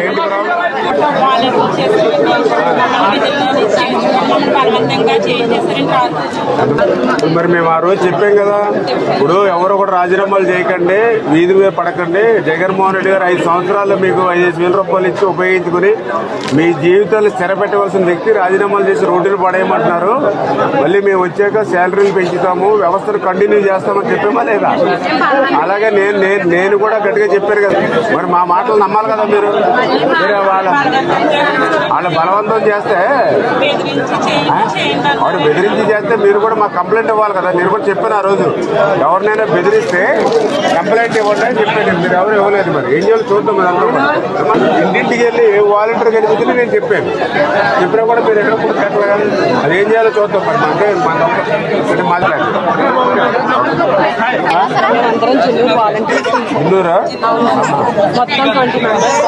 ఏంటి ప్రాబ్లం? మరి మేము ఆ రోజు చెప్పాం కదా, ఇప్పుడు ఎవరు కూడా రాజీనామాలు చేయకండి, వీధి మీద పడకండి. జగన్మోహన్ రెడ్డి గారు 5 సంవత్సరాలు మీకు 5,000 రూపాయలు ఇచ్చి ఉపయోగించుకుని మీ జీవితాలు స్థిరపెట్టవలసిన వ్యక్తి రాజీనామాలు చేసి రోడ్డును పడేయమంటున్నారు. మళ్ళీ మేము వచ్చాక శాలరీలు పెంచుతాము, వ్యవస్థను కంటిన్యూ చేస్తామని చెప్పామా లేదా? అలాగే నేను కూడా గట్టిగా చెప్పారు కదా. మరి మా మాటలు నమ్మాలి కదా మీరు. వాళ్ళ బలవంతం చేస్తే, వాడు బెదిరించి చేస్తే మీరు కూడా మాకు కంప్లైంట్ ఇవ్వాలి కదా. నేను కూడా చెప్పాను ఆ రోజు, ఎవరినైనా బెదిరిస్తే కంప్లైంట్ ఇవ్వండి అని చెప్పాను. మీరు ఎవరు ఇవ్వలేదు. మరి ఏం చేయాలి చూద్దాం. ఇంటింటికి వెళ్ళి వాలంటీర్ గెలిచింది నేను చెప్పాను. చెప్పినా కూడా మీరు ఎక్కడ కూడా పెట్టలేదు. అది ఏం చేయాలో చూద్దాం. మరి అంటే మాట్లాడాలి. చిన్నూరా? మొత్తం 20 మెంబర్స్.